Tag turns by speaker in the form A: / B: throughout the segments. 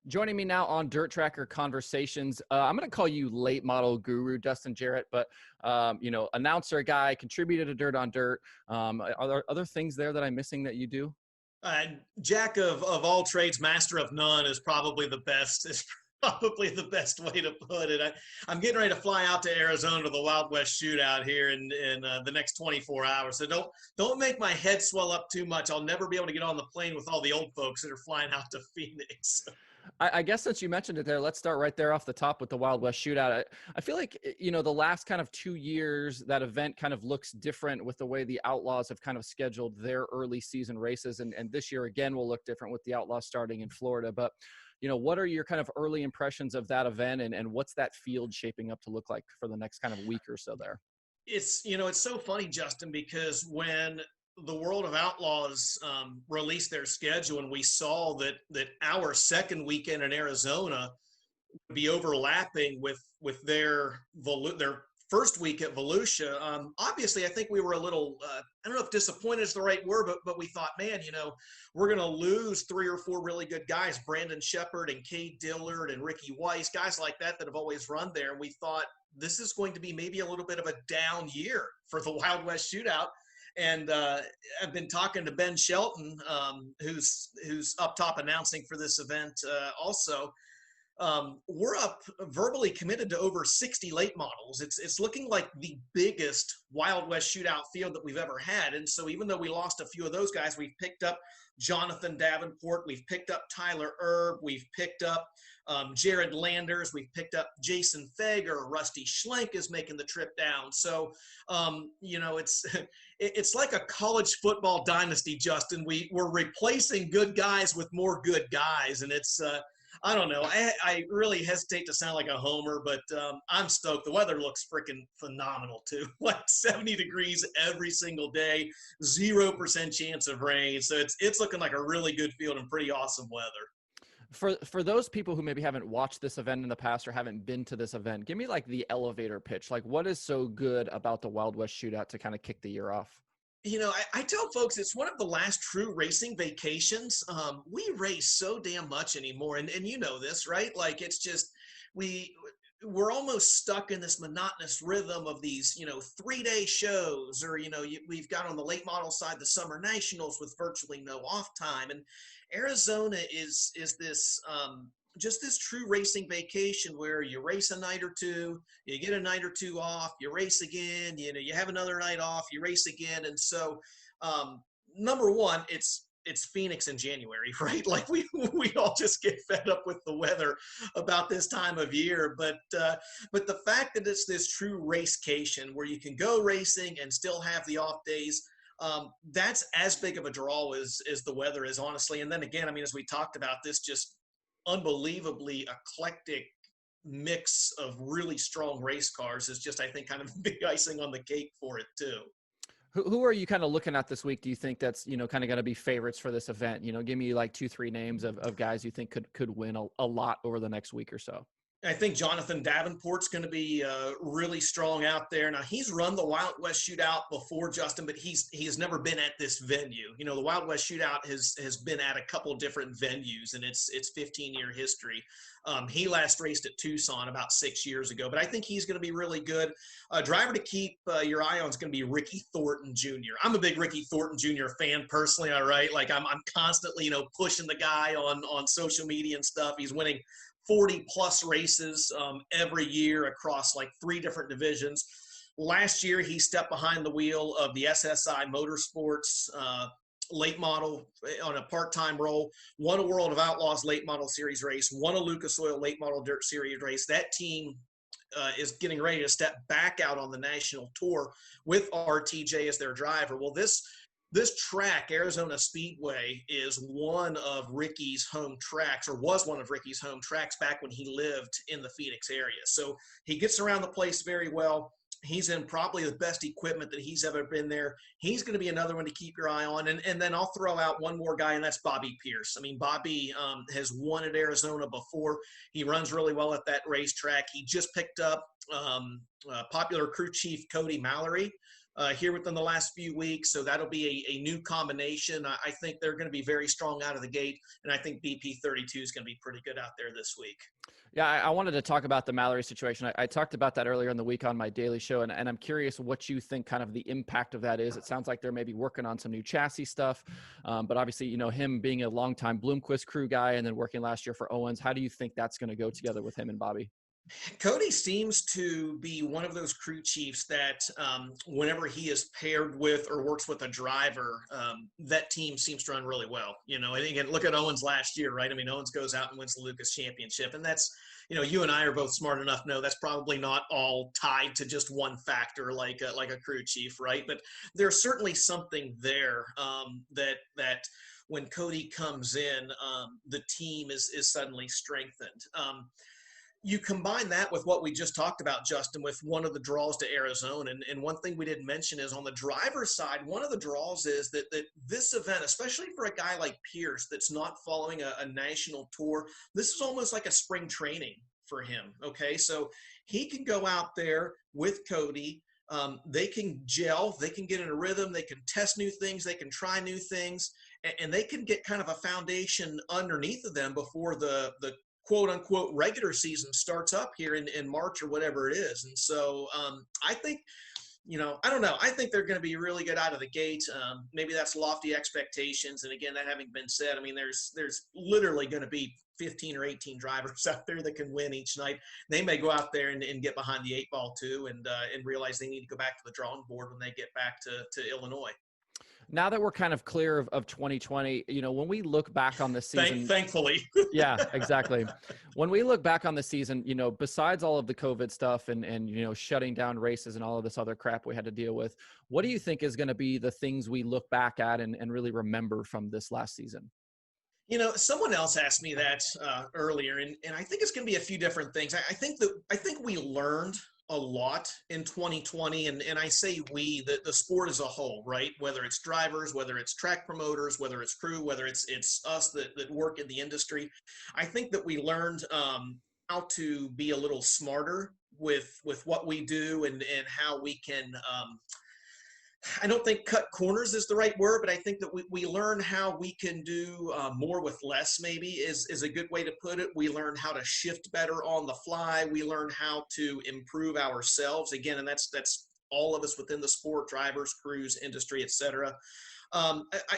A: Joining me now on Dirt Tracker Conversations, I'm going to call you late model guru, Dustin Jarrett, but announcer guy, contributed to Dirt on Dirt. Are there other things there that I'm missing that you do?
B: Uh, Jack of all trades, master of none is probably the best. Is probably the best way to put it. I'm getting ready to fly out to Arizona to the Wild West Shootout here in the next 24 hours. So don't make my head swell up too much. I'll never be able to get on the plane with all the old folks that are flying out to Phoenix.
A: I guess since you mentioned it there, let's start right there off the top with the Wild West Shootout. I feel like, the last kind of 2 years, that event kind of looks different with the way the Outlaws have kind of scheduled their early season races. And this year, again, will look different with the Outlaws starting in Florida. But, what are your kind of early impressions of that event and what's that field shaping up to look like for the next kind of week or so there?
B: It's so funny, Justin, because when the World of Outlaws released their schedule and we saw that our second weekend in Arizona would be overlapping with their first week at Volusia. Obviously, I think we were a little I don't know if disappointed is the right word, but we thought, man, we're going to lose three or four really good guys, Brandon Shepard and Cade Dillard and Ricky Weiss, guys like that have always run there. And we thought this is going to be maybe a little bit of a down year for the Wild West Shootout. And I've been talking to Ben Shelton, who's up top announcing for this event also. We're up verbally committed to over 60 late models. It's looking like the biggest Wild West Shootout field that we've ever had. And so even though we lost a few of those guys, we've picked up Jonathan Davenport, we've picked up Tyler Erb, we've picked up Jared Landers, we've picked up Jason Fager, Rusty Schlenk is making the trip down. So it's like a college football dynasty, Justin. We're replacing good guys with more good guys, and it's I don't know. I really hesitate to sound like a homer, but I'm stoked. The weather looks freaking phenomenal too. Like 70 degrees every single day, 0% chance of rain. So it's looking like a really good field and pretty awesome weather.
A: For those people who maybe haven't watched this event in the past or haven't been to this event, give me like the elevator pitch. Like, what is so good about the Wild West Shootout to kind of kick the year off?
B: I tell folks it's one of the last true racing vacations. We race so damn much anymore, and you know this, right? Like it's just we we're almost stuck in this monotonous rhythm of these 3-day shows, or we've got on the late model side the summer nationals with virtually no off time, and Arizona is this just this true racing vacation where you race a night or two, you get a night or two off, you race again, you have another night off, you race again. And so number one, it's Phoenix in January, right? Like we all just get fed up with the weather about this time of year. But the fact that it's this true racecation where you can go racing and still have the off days, that's as big of a draw as the weather is, honestly. And then again, I mean, as we talked about, this just unbelievably eclectic mix of really strong race cars is just, I think, kind of big icing on the cake for it too.
A: Who are you kind of looking at this week? Do you think that's, kind of going to be favorites for this event? Give me like 2, 3 names of guys you think could win a lot over the next week or so.
B: I think Jonathan Davenport's going to be really strong out there. Now he's run the Wild West Shootout before, Justin, but he has never been at this venue. The Wild West Shootout has been at a couple different venues, and it's 15-year history. He last raced at Tucson about 6 years ago, but I think he's going to be really good. Driver to keep your eye on is going to be Ricky Thornton Jr. I'm a big Ricky Thornton Jr. fan personally. All right, like I'm constantly pushing the guy on social media and stuff. He's winning 40 plus races every year across like 3 different divisions. Last year, he stepped behind the wheel of the SSI Motorsports late model on a part-time role, won a World of Outlaws late model series race, won a Lucas Oil late model dirt series race. That team is getting ready to step back out on the national tour with RTJ as their driver. Well, this track, Arizona Speedway, is one of Ricky's home tracks, or was one of Ricky's home tracks back when he lived in the Phoenix area. So he gets around the place very well. He's in probably the best equipment that he's ever been there. He's going to be another one to keep your eye on. And then I'll throw out one more guy, and that's Bobby Pierce. I mean, Bobby has won at Arizona before. He runs really well at that racetrack. He just picked up popular crew chief Cody Mallory, here within the last few weeks. So that'll be a new combination. I think they're going to be very strong out of the gate. And I think BP 32 is going to be pretty good out there this week.
A: Yeah, I wanted to talk about the Mallory situation. I talked about that earlier in the week on my daily show, and I'm curious what you think kind of the impact of that is. It sounds like they're maybe working on some new chassis stuff, but obviously, him being a longtime Bloomquist crew guy and then working last year for Owens, how do you think that's going to go together with him and Bobby?
B: Cody seems to be one of those crew chiefs that whenever he is paired with or works with a driver, that team seems to run really well. And again, look at Owens last year, right? I mean, Owens goes out and wins the Lucas Championship, and that's, you and I are both smart enough to know that's probably not all tied to just one factor like a crew chief, right? But there's certainly something there that when Cody comes in, the team is suddenly strengthened. You combine that with what we just talked about, Justin, with one of the draws to Arizona. And one thing we didn't mention is on the driver's side, one of the draws is that this event, especially for a guy like Pierce that's not following a national tour, this is almost like a spring training for him. Okay, so he can go out there with Cody. They can gel, they can get in a rhythm, they can test new things, they can try new things, and they can get kind of a foundation underneath of them before the quote unquote regular season starts up here in March or whatever it is. And so I think, I don't know. I think they're going to be really good out of the gate. Maybe that's lofty expectations. And again, that having been said, I mean, there's literally going to be 15 or 18 drivers out there that can win each night. They may go out there and get behind the 8-ball too and realize they need to go back to the drawing board when they get back to Illinois.
A: Now that we're kind of clear of 2020, when we look back on the season,
B: thankfully,
A: yeah, exactly. When we look back on the season, besides all of the COVID stuff and shutting down races and all of this other crap we had to deal with, what do you think is going to be the things we look back at and really remember from this last season?
B: Someone else asked me that earlier, and I think it's going to be a few different things. I think we learned a lot in 2020, and I say we, the sport as a whole, right? Whether it's drivers, whether it's track promoters, whether it's crew, whether it's us that work in the industry. I think that we learned how to be a little smarter with what we do and how we can I don't think cut corners is the right word, but I think that we learn how we can do more with less, maybe is a good way to put it. We learn how to shift better on the fly. We learn how to improve ourselves again. And that's all of us within the sport, drivers, crews, industry, et cetera.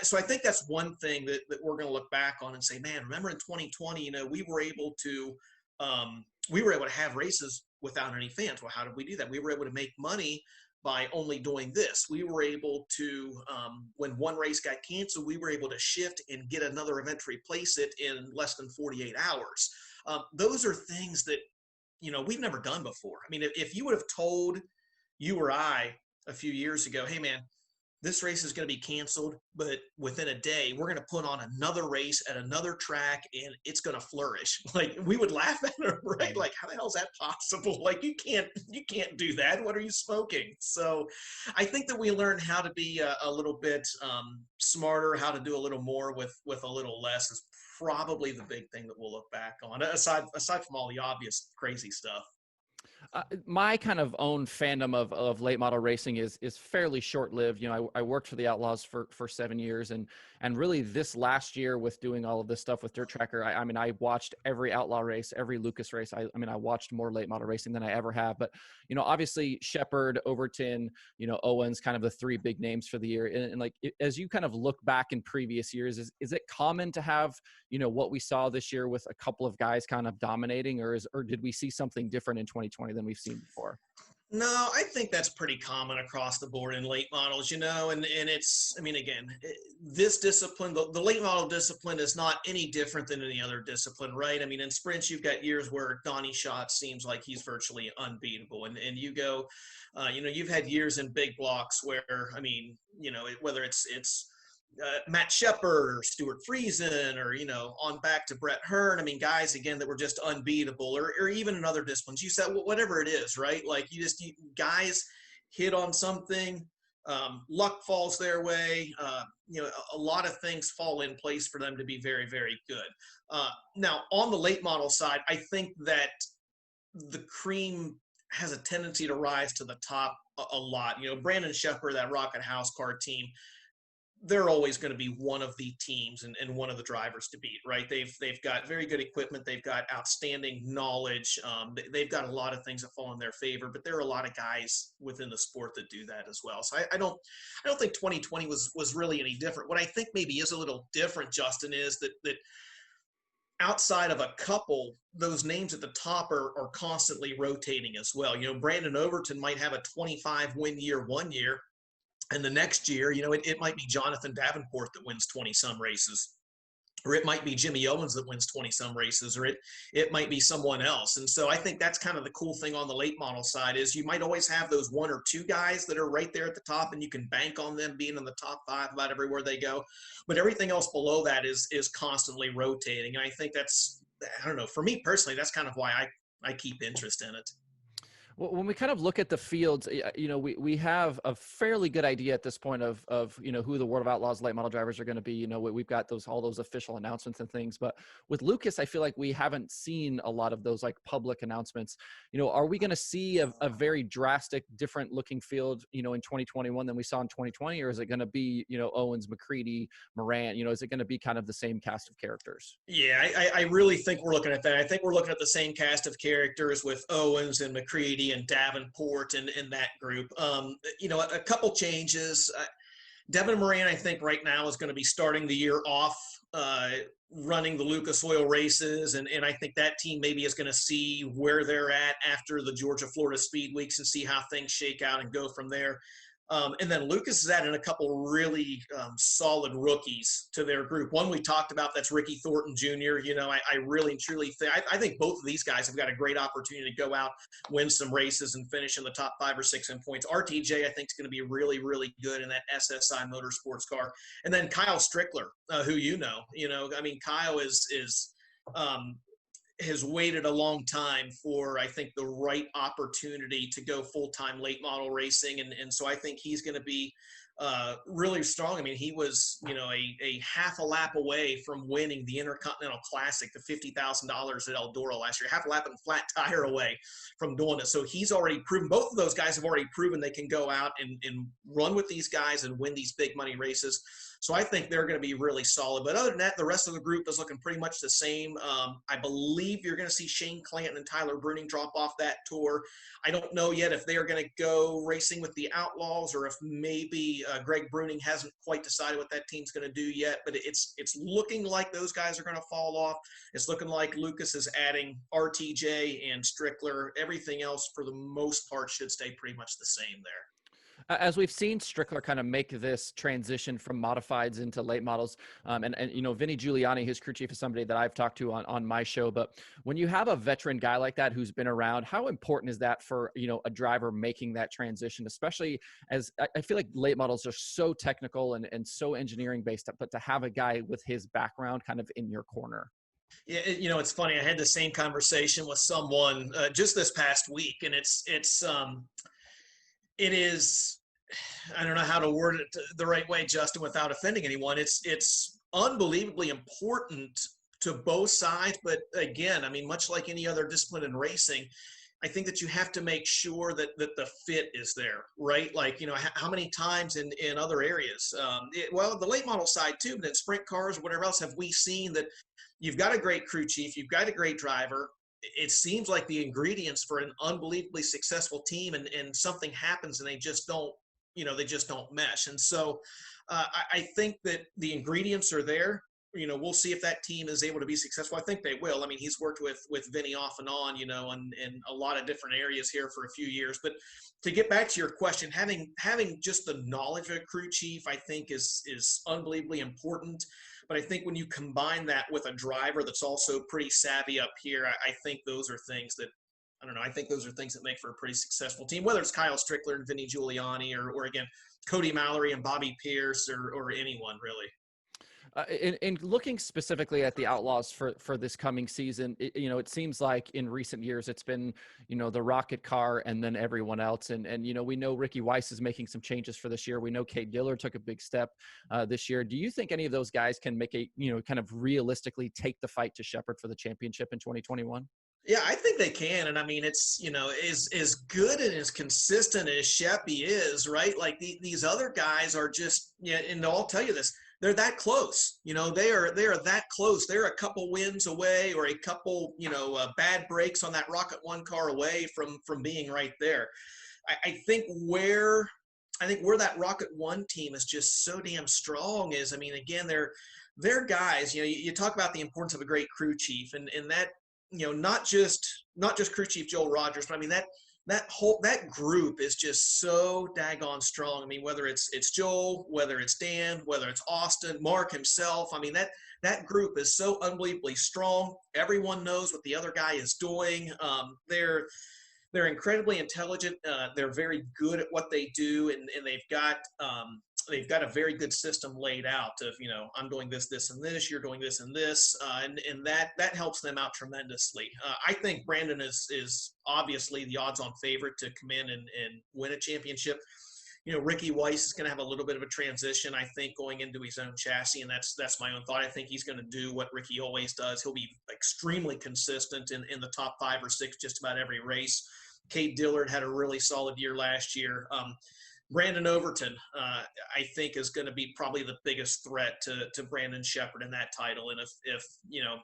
B: So I think that's one thing that we're going to look back on and say, man, remember in 2020, we were able to have races without any fans. Well, how did we do that? We were able to make money by only doing this. We were able to, when one race got canceled, we were able to shift and get another event to replace it in less than 48 hours. Those are things that, we've never done before. I mean, if you would have told you or I a few years ago, hey man, this race is going to be canceled, but within a day, we're going to put on another race at another track and it's going to flourish. Like we would laugh at it, right? Like, how the hell is that possible? Like you can't do that. What are you smoking? So I think that we learn how to be a little bit smarter, how to do a little more with a little less is probably the big thing that we'll look back on, aside from all the obvious crazy stuff.
A: My kind of own fandom of late model racing is fairly short lived. I worked for the Outlaws for 7 years, and really this last year with doing all of this stuff with Dirt Tracker, I watched every Outlaw race, every Lucas race. I watched more late model racing than I ever have. But obviously Shepard, Overton, Owens, kind of the three big names for the year. And like as you kind of look back in previous years, is it common to have what we saw this year with a couple of guys kind of dominating, or did we see something different in 2020 than we've seen before?
B: No, I think that's pretty common across the board in late models, and it's, again, this discipline, the late model discipline is not any different than any other discipline, right? In sprints, you've got years where Donnie Schatz seems like he's virtually unbeatable. And you go, you've had years in big blocks where, whether it's Matt Shepard or Stuart Friesen or, on back to Brett Hearn. Guys, again, that were just unbeatable or even in other disciplines. You said, whatever it is, right? Like guys hit on something, luck falls their way. A lot of things fall in place for them to be very, very good. Now, on the late model side, I think that the cream has a tendency to rise to the top a lot. You know, Brandon Shepherd, that Rocket House Car team, they're always going to be one of the teams and one of the drivers to beat, right? They've got very good equipment. They've got outstanding knowledge. They've got a lot of things that fall in their favor, but there are a lot of guys within the sport that do that as well. So I don't think 2020 was really any different. What I think maybe is a little different, Justin, is that outside of a couple, those names at the top are constantly rotating as well. You know, Brandon Overton might have a 25 win year one year, and the next year, you know, it might be Jonathan Davenport that wins 20 some races, or it might be Jimmy Owens that wins 20 some races, or it might be someone else. And so I think that's kind of the cool thing on the late model side is you might always have those one or two guys that are right there at the top, and you can bank on them being in the top five about everywhere they go. But everything else below that is constantly rotating. And I think that's, I don't know, for me personally, that's kind of why I keep interest in it.
A: Well, when we kind of look at the fields, you know, we have a fairly good idea at this point of you know, who the World of Outlaws late model drivers are going to be. You know, we've got all those official announcements and things. But with Lucas, I feel like we haven't seen a lot of those like public announcements. You know, are we going to see a very drastic, different looking field, you know, in 2021 than we saw in 2020, or is it going to be, you know, Owens, McCready, Moran? You know, is it going to be kind of the same cast of characters?
B: Yeah, I really think we're looking at that. I think we're looking at the same cast of characters with Owens and McCready and Davenport and that group. You know, a couple changes. Devin Moran, I think right now is going to be starting the year off running the Lucas Oil races. And I think that team maybe is going to see where they're at after the Georgia Florida Speed Weeks and see how things shake out and go from there. And then Lucas is adding a couple really solid rookies to their group. One we talked about, that's Ricky Thornton Jr. You know, I really and truly think I think both of these guys have got a great opportunity to go out, win some races, and finish in the top 5 or 6 in points. RTJ, I think, is going to be really, really good in that SSI Motorsports car. And then Kyle Strickler, who you know, I mean, Kyle has waited a long time for, I think, the right opportunity to go full-time late model racing. And so I think he's going to be really strong. I mean, he was, you know, a half a lap away from winning the Intercontinental Classic, the $50,000 at Eldora last year, half a lap and flat tire away from doing it. So he's already proven, both of those guys have already proven they can go out and run with these guys and win these big money races. So I think they're going to be really solid. But other than that, the rest of the group is looking pretty much the same. I believe you're going to see Shane Clanton and Tyler Bruning drop off that tour. I don't know yet if they are going to go racing with the Outlaws or if maybe Greg Bruning hasn't quite decided what that team's going to do yet. But it's looking like those guys are going to fall off. It's looking like Lucas is adding RTJ and Strickler. Everything else, for the most part, should stay pretty much the same there.
A: As we've seen Strickler kind of make this transition from modifieds into late models, and you know, Vinny Giuliani, his crew chief, is somebody that I've talked to on my show. But when you have a veteran guy like that who's been around, how important is that for, you know, a driver making that transition, especially as I feel like late models are so technical and so engineering based, but to have a guy with his background kind of in your corner?
B: Yeah, you know, it's funny. I had the same conversation with someone just this past week, and it is, I don't know how to word it the right way, Justin, without offending anyone. It's unbelievably important to both sides. But again, I mean, much like any other discipline in racing, I think that you have to make sure that the fit is there, right? Like, you know, how many times in other areas, well, the late model side too, but in sprint cars or whatever else, have we seen that you've got a great crew chief, you've got a great driver, it seems like the ingredients for an unbelievably successful team, and something happens and they just don't, you know, they just don't mesh. And so I think that the ingredients are there. You know, we'll see if that team is able to be successful. I think they will. I mean, he's worked with Vinny off and on, you know, in a lot of different areas here for a few years. But to get back to your question, having just the knowledge of a crew chief, I think is unbelievably important. But I think when you combine that with a driver that's also pretty savvy up here, I think those are things that, I don't know, I think those are things that make for a pretty successful team, whether it's Kyle Strickler and Vinny Giuliani or again, Cody Mallory and Bobby Pierce or anyone really.
A: In looking specifically at the Outlaws for this coming season, you know, it seems like in recent years it's been, you know, the Rocket car and then everyone else. And you know, we know Ricky Weiss is making some changes for this year. We know Cade Dillard took a big step this year. Do you think any of those guys can make a, you know, kind of realistically take the fight to Shepherd for the championship in 2021?
B: Yeah, I think they can. And I mean, it's, as good and as consistent as Sheppy is, right? Like these other guys are just, yeah, and I'll tell you this, they're that close. They are that close. They're a couple wins away or a couple, bad breaks on that Rocket One car away from being right there. I think where that Rocket One team is just so damn strong is, I mean, again, they're guys. You talk about the importance of a great crew chief, and that, not just crew chief Joel Rogers, but I mean that group is just so daggone strong. I mean, whether it's Joel, whether it's Dan, whether it's Austin, Mark himself. I mean, that group is so unbelievably strong. Everyone knows what the other guy is doing. They're incredibly intelligent. They're very good at what they do, and they've got a very good system laid out of, I'm doing this, this, and this. You're doing this and this, and that helps them out tremendously. I think Brandon is obviously the odds-on favorite to come in and win a championship. Ricky Weiss is going to have a little bit of a transition, I think, going into his own chassis, and that's my own thought. I think he's going to do what Ricky always does. He'll be extremely consistent in the top 5 or 6 just about every race. Cade Dillard had a really solid year last year. Brandon Overton, I think, is going to be probably the biggest threat to Brandon Sheppard in that title. And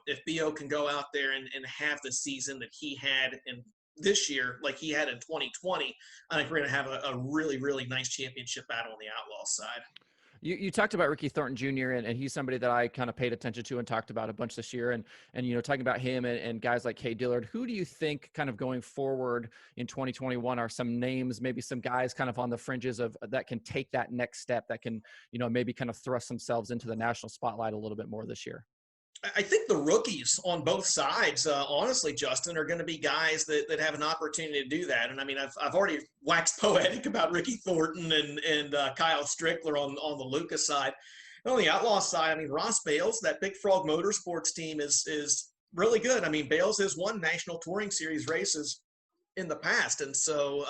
B: if Bo can go out there and have the season that he had in this year, like he had in 2020, I think we're going to have a really, really nice championship battle on the Outlaw side.
A: You talked about Ricky Thornton Jr. and he's somebody that I kind of paid attention to and talked about a bunch this year. And talking about him and guys like Cade Dillard, who do you think kind of going forward in 2021 are some names, maybe some guys kind of on the fringes of that can take that next step, that can, maybe kind of thrust themselves into the national spotlight a little bit more this year?
B: I think the rookies on both sides, honestly, Justin, are going to be guys that have an opportunity to do that. And I mean, I've already waxed poetic about Ricky Thornton and Kyle Strickler on the Lucas side. And on the Outlaw side, I mean, Ross Bales, that Big Frog Motorsports team is really good. I mean, Bales has won National Touring Series races in the past, and so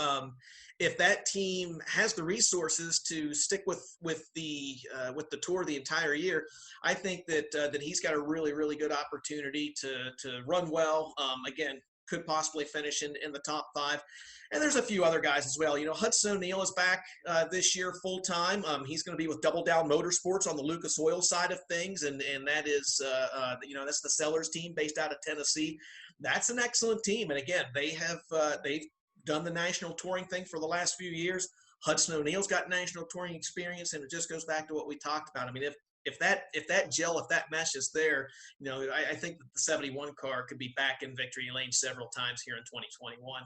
B: if that team has the resources to stick with the tour the entire year, I think that he's got a really, really good opportunity to run well. Again, could possibly finish in the top 5. And there's a few other guys as well. Hudson O'Neal is back this year full time. He's going to be with Double Down Motorsports on the Lucas Oil side of things, and that is that's the Sellers team based out of Tennessee. That's an excellent team, and again, they've done the national touring thing for the last few years. Hudson O'Neal's got national touring experience, and it just goes back to what we talked about. I mean, if that mesh is there, I think that the 71 car could be back in victory lane several times here in 2021.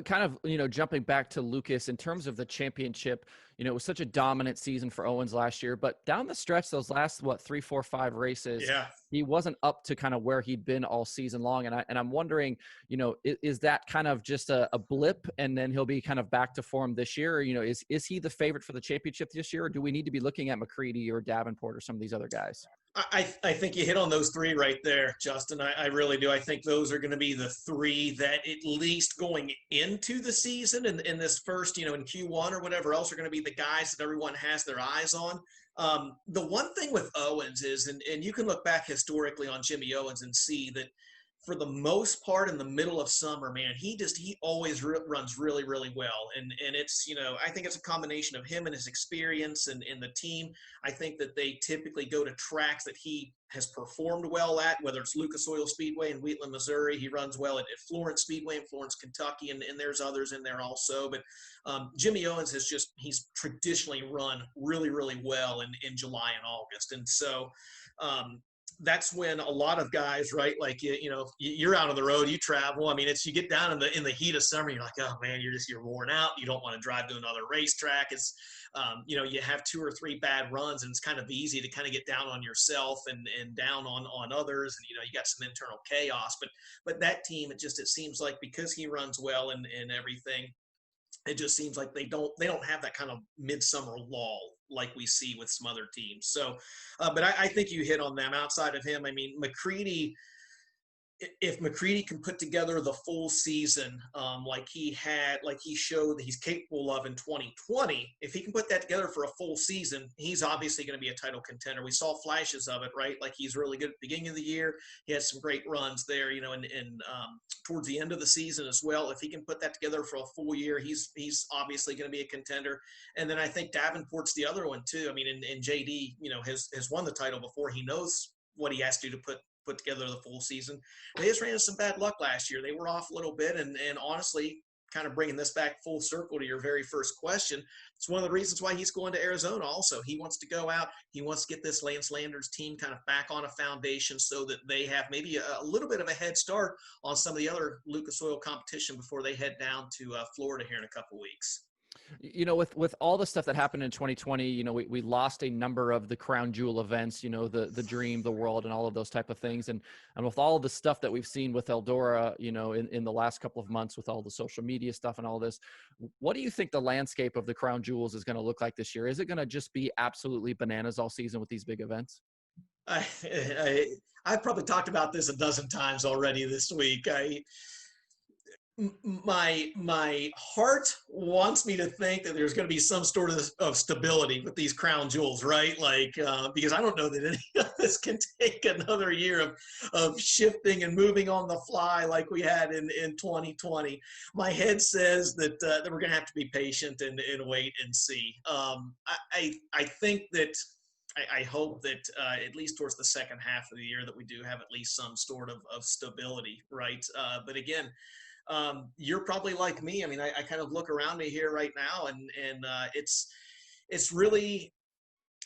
A: Kind of, jumping back to Lucas in terms of the championship, it was such a dominant season for Owens last year, but down the stretch, those last, 3, 4, 5 races,
B: yeah,
A: he wasn't up to kind of where he'd been all season long. And I'm wondering, is that kind of just a blip and then he'll be kind of back to form this year? Or, is he the favorite for the championship this year? Or do we need to be looking at McCready or Davenport or some of these other guys?
B: I think you hit on those 3 right there, Justin. I really do. I think those are going to be the 3 that, at least going into the season and in this first, in Q1 or whatever else, are going to be the guys that everyone has their eyes on. The one thing with Owens is, and you can look back historically on Jimmy Owens and see that for the most part in the middle of summer, man, he always runs really, really well. And it's, I think it's a combination of him and his experience and the team. I think that they typically go to tracks that he has performed well at, whether it's Lucas Oil Speedway in Wheatland, Missouri. He runs well at Florence Speedway in Florence, Kentucky, and there's others in there also. But Jimmy Owens he's traditionally run really, really well in July and August. And so that's when a lot of guys, right? Like, you're out on the road, you travel. I mean, you get down in the heat of summer, you're like, oh man, you're worn out. You don't want to drive to another racetrack. It's, you have 2 or 3 bad runs, and it's kind of easy to kind of get down on yourself and down on others. And, you got some internal chaos, but that team, it seems like, because he runs well and everything, it just seems like they don't have that kind of midsummer lull like we see with some other teams. So, but I think you hit on them. Outside of him, I mean, McCready, if McCready can put together the full season, like he showed that he's capable of in 2020, if he can put that together for a full season, he's obviously going to be a title contender. We saw flashes of it, right? Like he's really good at the beginning of the year. He had some great runs there, and towards the end of the season as well. If he can put that together for a full year, he's obviously going to be a contender. And then I think Davenport's the other one too. I mean, and JD, has won the title before. He knows what he has to do to put together the full season. They just ran into some bad luck last year. They were off a little bit, and honestly, kind of bringing this back full circle to your very first question, it's one of the reasons why he's going to Arizona also. He wants to go out. He wants to get this Lance Landers team kind of back on a foundation so that they have maybe a little bit of a head start on some of the other Lucas Oil competition before they head down to Florida here in a couple weeks.
A: With all the stuff that happened in 2020, we lost a number of the crown jewel events, the Dream, the World, and all of those type of things. And with all of the stuff that we've seen with Eldora, in the last couple of months with all the social media stuff and all this, what do you think the landscape of the crown jewels is going to look like this year? Is it going to just be absolutely bananas all season with these big events?
B: I've probably talked about this a dozen times already this week. My heart wants me to think that there's going to be some sort of stability with these crown jewels, right? Like, because I don't know that any of this can take another year of shifting and moving on the fly like we had in 2020. My head says that we're going to have to be patient and wait and see. I think that I hope that at least towards the second half of the year that we do have at least some sort of stability, right? But again, you're probably like me. I mean, I kind of look around me here right now, and it's really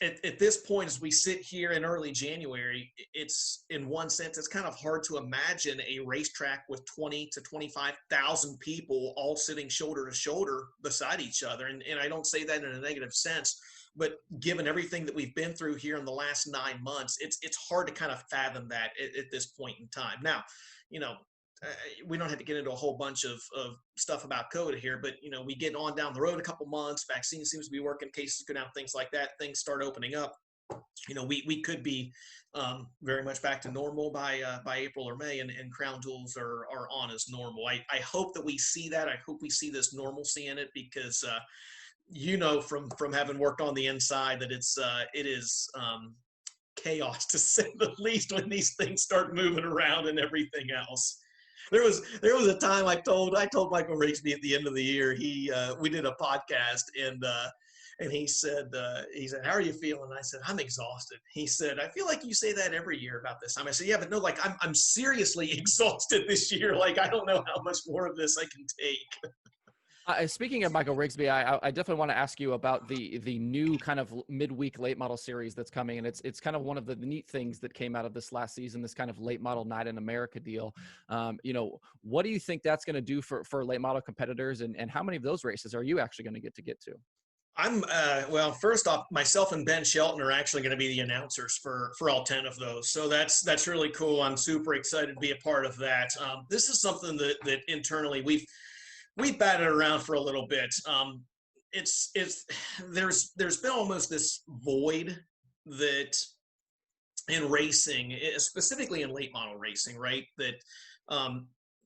B: at this point as we sit here in early January, it's in one sense it's kind of hard to imagine a racetrack with 20 to 25,000 people all sitting shoulder to shoulder beside each other, and I don't say that in a negative sense. But given everything that we've been through here in the last 9 months, it's hard to kind of fathom that at this point in time. Now, we don't have to get into a whole bunch of stuff about COVID here, but we get on down the road a couple months, vaccine seems to be working, cases go down, things like that, things start opening up. We could be very much back to normal by April or May, and crown jewels are on as normal. I hope that we see that. I hope we see this normalcy in it, because from having worked on the inside that it is chaos to say the least when these things start moving around and everything else. There was a time I told Michael Rigsby at the end of the year, we did a podcast, and he said, how are you feeling? I said, I'm exhausted. He said, I feel like you say that every year about this time. I said, yeah, but no, like I'm seriously exhausted this year. Like, I don't know how much more of this I can take.
A: Speaking of Michael Rigsby, I definitely want to ask you about the new kind of midweek late model series that's coming, and it's kind of one of the neat things that came out of this last season, this kind of late model Night in America deal. What do you think that's going to do for late model competitors, and how many of those races are you actually going to get to?
B: I'm well, first off, myself and Ben Shelton are actually going to be the announcers for all 10 of those. So that's really cool. I'm super excited to be a part of that. This is something that internally we've batted around for a little bit. There's been almost this void that in racing, specifically in late model racing, right, that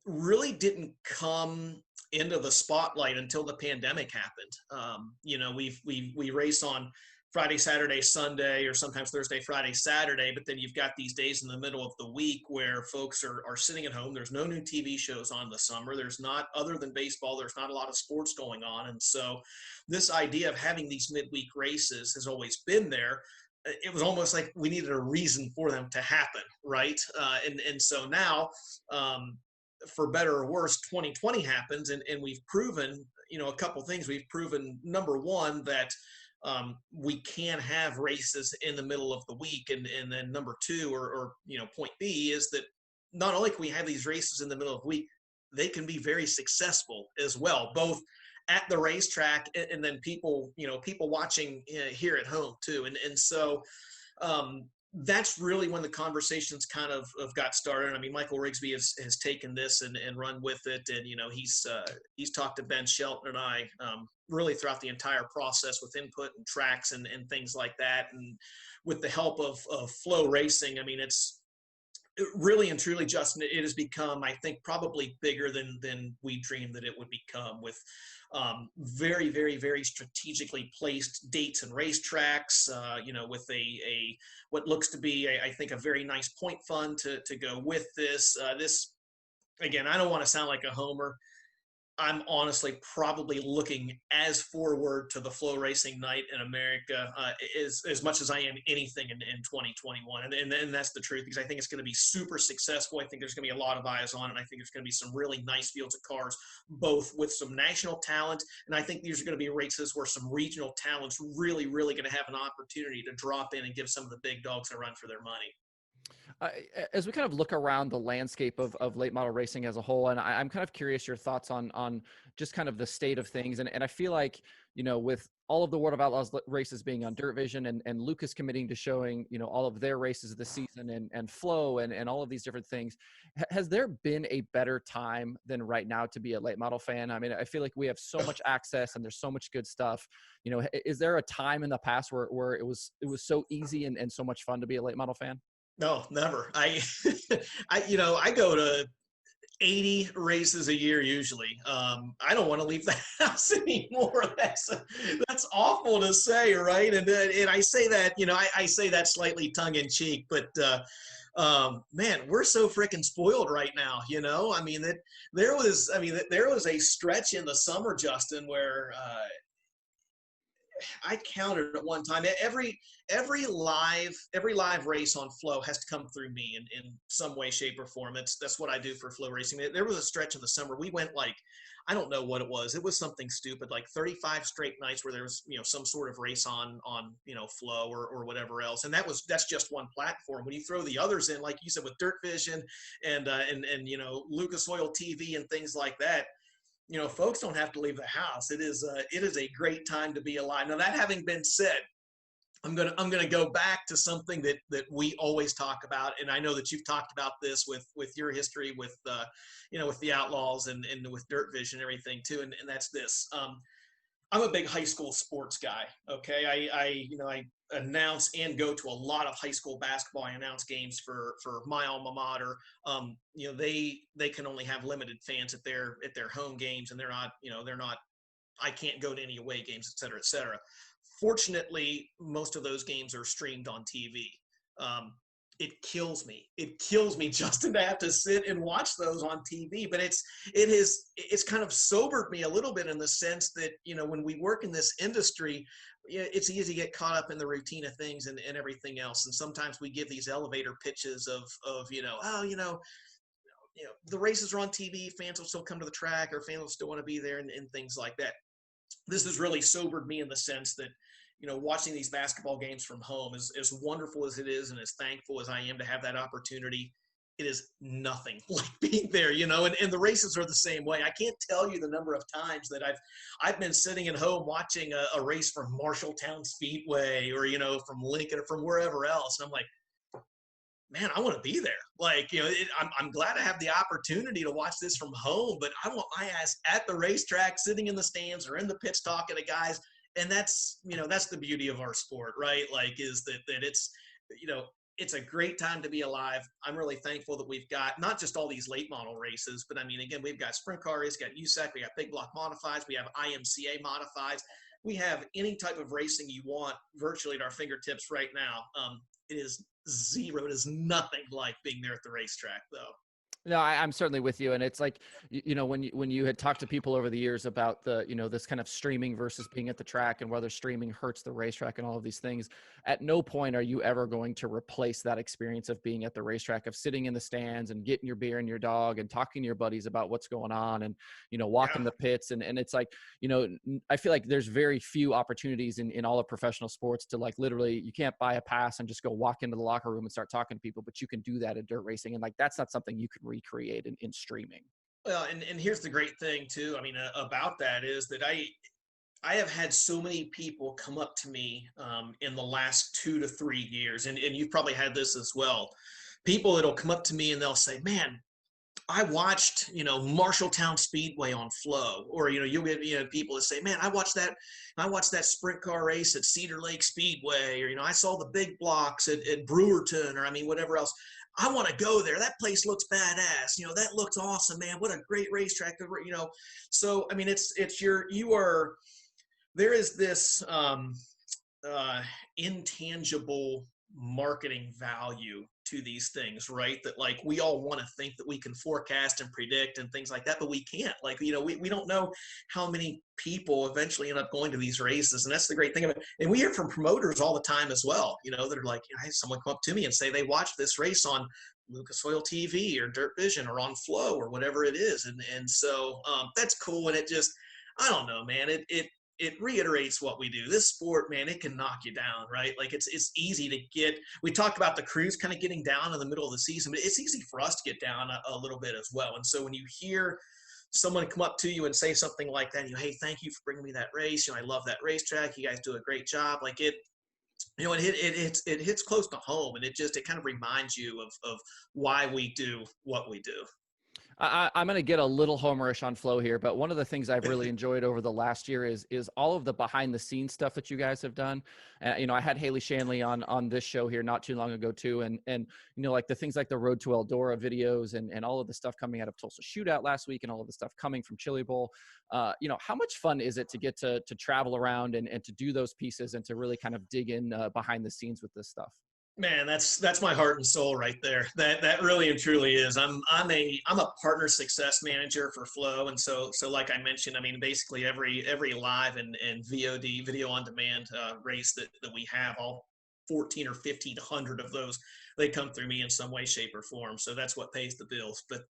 B: really didn't come into the spotlight until the pandemic happened. We race on Friday, Saturday, Sunday, or sometimes Thursday, Friday, Saturday, but then you've got these days in the middle of the week where folks are sitting at home. There's no new TV shows on the summer. There's not, other than baseball, there's not a lot of sports going on. And so this idea of having these midweek races has always been there. It was almost like we needed a reason for them to happen, right? And so now, for better or worse, 2020 happens, and we've proven, a couple things. We've proven, number one, that we can have races in the middle of the week, and then number two, or point B, is that not only can we have these races in the middle of the week, they can be very successful as well, both at the racetrack and then people watching here at home too. And so that's really when the conversations kind of got started. I mean, Michael Rigsby has taken this and run with it. And, he's talked to Ben Shelton and I really throughout the entire process with input and tracks and things like that. And with the help of Flow Racing, I mean, Really and truly, Justin, it has become, I think, probably bigger than we dreamed that it would become, with very, very, very strategically placed dates and racetracks. With a what looks to be, I think, a very nice point fund to go with this. This again, I don't want to sound like a homer. I'm honestly probably looking as forward to the Flow Racing Night in America as much as I am anything in 2021. And that's the truth, because I think it's going to be super successful. I think there's going to be a lot of eyes on it. And I think there's going to be some really nice fields of cars, both with some national talent. And I think these are going to be races where some regional talent's really, really going to have an opportunity to drop in and give some of the big dogs a run for their money.
A: As we kind of look around the landscape of late model racing as a whole, and I'm kind of curious your thoughts on just kind of the state of things. And I feel like, with all of the World of Outlaws races being on Dirt Vision, and Lucas committing to showing, all of their races this season, and Flow and all of these different things, has there been a better time than right now to be a late model fan? I mean, I feel like we have so much access and there's so much good stuff. Is there a time in the past where it was so easy and so much fun to be a late model fan?
B: No, never. I go to 80 races a year usually. I don't want to leave the house anymore. That's awful to say, right? And I say that, I say that slightly tongue in cheek, but man, we're so freaking spoiled right now. I mean, there was a stretch in the summer, Justin, where I counted at one time. Every live race on Flow has to come through me in some way, shape, or form. That's what I do for Flow Racing. There was a stretch in the summer we went, like, I don't know what it was. It was something stupid, like 35 straight nights where there was some sort of race on Flow or whatever else. And that's just one platform. When you throw the others in, like you said, with Dirt Vision and Lucas Oil TV and things like that, folks don't have to leave the house. It is a great time to be alive. Now, that having been said, I'm gonna go back to something that we always talk about, and I know that you've talked about this with your history with with the Outlaws and with Dirt Vision and everything too, and that's this. I'm a big high school sports guy. Okay, I announce and go to a lot of high school basketball. I announce games for my alma mater. They can only have limited fans at their home games, and they're not. I can't go to any away games, et cetera, et cetera. Fortunately, most of those games are streamed on TV. It kills me. It kills me, Justin, to have to sit and watch those on TV. But it's kind of sobered me a little bit, in the sense that, when we work in this industry, it's easy to get caught up in the routine of things and everything else. And sometimes we give these elevator pitches of the races are on TV, fans will still come to the track, or fans will still want to be there, and things like that. This has really sobered me, in the sense that, watching these basketball games from home, as wonderful as it is, and as thankful as I am to have that opportunity, it is nothing like being there, and the races are the same way. I can't tell you the number of times that I've been sitting at home watching a race from Marshalltown Speedway, or, from Lincoln, or from wherever else. And I'm like, man, I want to be there. Like, I'm glad I have the opportunity to watch this from home, but I want my ass at the racetrack, sitting in the stands or in the pits talking to guys. And that's the beauty of our sport, right? Like, is that it's a great time to be alive. I'm really thankful that we've got not just all these late model races, but I mean, again, we've got sprint car race, got USAC, we got big block modifieds, we have IMCA modifieds. We have any type of racing you want virtually at our fingertips right now. It is zero. It is nothing like being there at the racetrack, though.
A: No, I'm certainly with you. And it's like, when you had talked to people over the years about the, this kind of streaming versus being at the track, and whether streaming hurts the racetrack and all of these things, at no point are you ever going to replace that experience of being at the racetrack, of sitting in the stands and getting your beer and your dog and talking to your buddies about what's going on, and, walking the pits. And it's like, I feel like there's very few opportunities in all of professional sports to, like, literally, you can't buy a pass and just go walk into the locker room and start talking to people, but you can do that in dirt racing. And, like, that's not something you can recreate in streaming.
B: Well, and here's the great thing too. I mean, about that is that I have had so many people come up to me in the last 2 to 3 years, and you've probably had this as well. People that'll come up to me and they'll say, "Man, I watched, Marshalltown Speedway on Flow," or, you'll get, people that say, "Man, I watched that sprint car race at Cedar Lake Speedway," or, "I saw the big blocks at Brewerton," or, I mean, whatever else. I want to go there. That place looks badass. You know, that looks awesome, man. What a great racetrack. You know, so I mean, there is this intangible marketing value to these things, right? That like we all want to think that we can forecast and predict and things like that, but we can't. Like, you know, we don't know how many people eventually end up going to these races. And that's the great thing of it. And we hear from promoters all the time as well, you know, that are like, I had someone come up to me and say they watched this race on Lucas Oil TV or Dirt Vision or on Flow or whatever it is. And so that's cool. And it just, I don't know, man, it reiterates what we do. This sport, man, it can knock you down, right? Like it's easy to get. We talked about the crews kind of getting down in the middle of the season, but it's easy for us to get down a little bit as well. And so when you hear someone come up to you and say something like that, you know, hey, thank you for bringing me that race. You know, I love that racetrack. You guys do a great job. Like it, you know, it hits close to home, and it kind of reminds you of why we do what we do.
A: I'm going to get a little homerish on Flow here, but one of the things I've really enjoyed over the last year is all of the behind the scenes stuff that you guys have done. You know, I had Haley Shanley on this show here not too long ago too, and you know, like the things like the Road to Eldora videos and all of the stuff coming out of Tulsa Shootout last week and all of the stuff coming from Chili Bowl. You know, how much fun is it to get to travel around and to do those pieces and to really kind of dig in behind the scenes with this stuff?
B: Man, that's my heart and soul right there. That really and truly is. I'm a partner success manager for Flow, and so like I mentioned, I mean basically every live and VOD video on demand race that we have, all 14 or 1,500 of those, they come through me in some way, shape, or form. So that's what pays the bills. But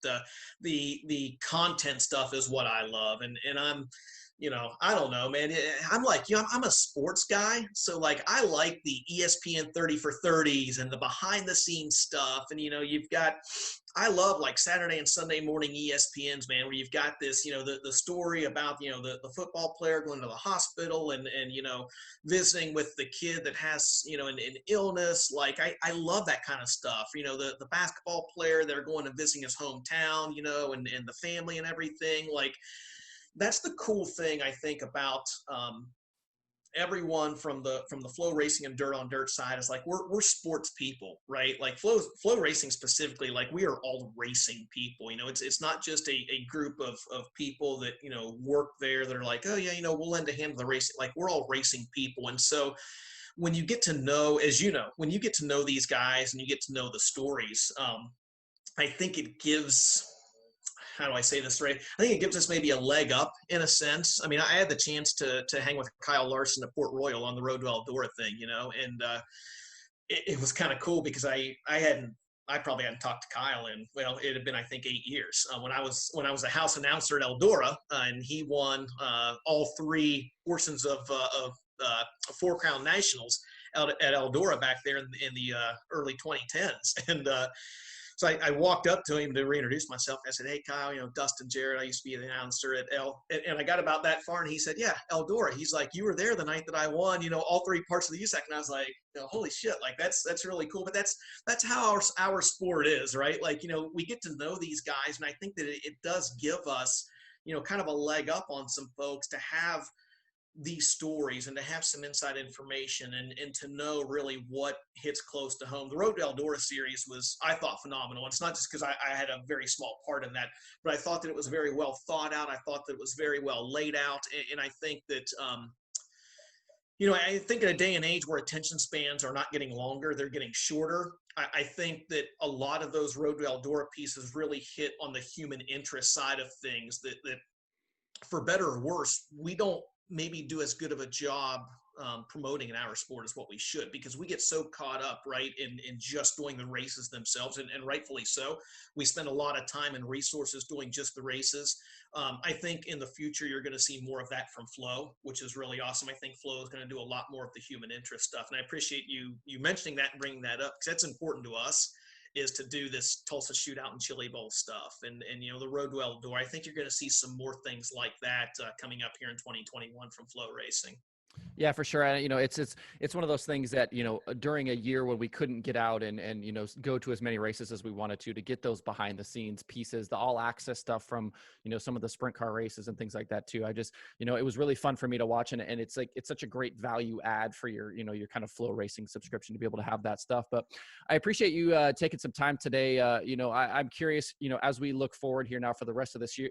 B: the content stuff is what I love, and I'm, you know, I don't know, man. I'm like, you know, I'm a sports guy. So like, I like the ESPN 30 for 30s and the behind the scenes stuff. And, you know, I love like Saturday and Sunday morning ESPNs, man, where you've got this, you know, the story about, you know, the football player going to the hospital and, you know, visiting with the kid that has, you know, an illness. Like, I love that kind of stuff. You know, the basketball player that are going and visiting his hometown, you know, and the family and everything. Like, that's the cool thing I think about everyone from the Flow Racing and Dirt on Dirt side is like we're sports people, right? Like Flow Racing specifically, like we are all racing people. You know, it's not just a group of people that, you know, work there that are like, oh yeah, you know, we'll lend a hand to the racing. Like we're all racing people, and so when you get to know, as you know, when you get to know these guys and you get to know the stories, I think it gives, how do I say this right? I think it gives us maybe a leg up in a sense. I mean, I had the chance to hang with Kyle Larson at Port Royal on the Road to Eldora thing, you know, and it was kind of cool because I probably hadn't talked to Kyle in, well, it had been, I think, 8 years when I was a house announcer at Eldora, and he won all three portions of 4 Crown Nationals out at Eldora back there in the early 2010s, and so I walked up to him to reintroduce myself. I said, hey, Kyle, you know, Dustin Jarrett, I used to be the announcer at and I got about that far, and he said, yeah, Eldora. He's like, you were there the night that I won, you know, all 3 parts of the USAC. And I was like, you know, holy shit, like that's really cool. But that's how our sport is, right? Like, you know, we get to know these guys, and I think that it does give us, you know, kind of a leg up on some folks to have these stories and to have some inside information and to know really what hits close to home. The Road to Eldora series was, I thought, phenomenal. It's not just because I had a very small part in that, but I thought that it was very well thought out. I thought that it was very well laid out. And I think that, you know, I think in a day and age where attention spans are not getting longer, they're getting shorter. I think that a lot of those Road to Eldora pieces really hit on the human interest side of things that for better or worse, we don't maybe do as good of a job promoting in our sport as what we should, because we get so caught up, right, in just doing the races themselves, and rightfully so. We spend a lot of time and resources doing just the races. I think in the future you're going to see more of that from Flow, which is really awesome. I think Flow is going to do a lot more of the human interest stuff, and I appreciate you mentioning that and bringing that up, because that's important to us, is to do this Tulsa Shootout and Chili Bowl stuff, and you know, the Road to Eldora. I think you're going to see some more things like that coming up here in 2021 from Flow Racing.
A: Yeah, for sure. And it's one of those things that during a year when we couldn't get out and go to as many races as we wanted to get those behind the scenes pieces, the all access stuff from some of the sprint car races and things like that too. I just it was really fun for me to watch, and it's like it's such a great value add for your kind of Flow Racing subscription to be able to have that stuff. But I appreciate you taking some time today. I'm curious, as we look forward here now for the rest of this year,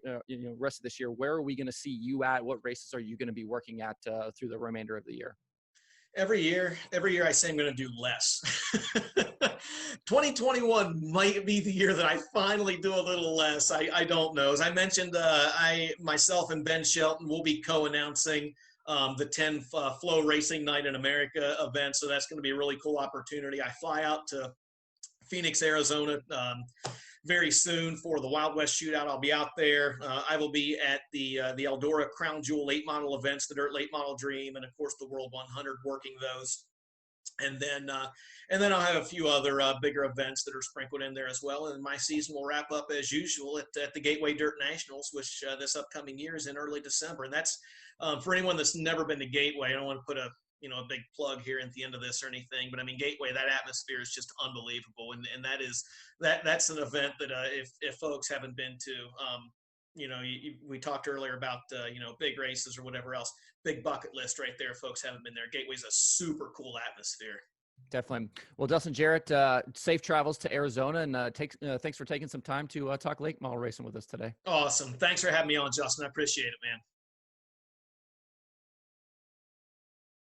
A: where are we going to see you at? What races are you going to be working at through the remainder of the year?
B: Every year I say I'm going to do less. 2021 might be the year that I finally do a little less. I don't know. As I mentioned, myself and Ben Shelton will be co-announcing the 10 Flow Racing Night in America event. So that's going to be a really cool opportunity. I fly out to Phoenix, Arizona very soon for the Wild West Shootout. I'll be out there. I will be at the Eldora Crown Jewel late model events, the Dirt Late Model Dream, and of course the World 100, working those. And then I'll have a few other bigger events that are sprinkled in there as well. And my season will wrap up as usual at the Gateway Dirt Nationals, which this upcoming year is in early December. And that's for anyone that's never been to Gateway. I don't want to put a big plug here at the end of this or anything, but I mean, Gateway, that atmosphere is just unbelievable. And that's an event that if folks haven't been to, we talked earlier about, big races or whatever else, big bucket list right there. If folks haven't been there, Gateway's a super cool atmosphere.
A: Definitely. Well, Dustin Jarrett, safe travels to Arizona, and thanks for taking some time to talk late model racing with us today.
B: Awesome. Thanks for having me on, Justin. I appreciate it, man.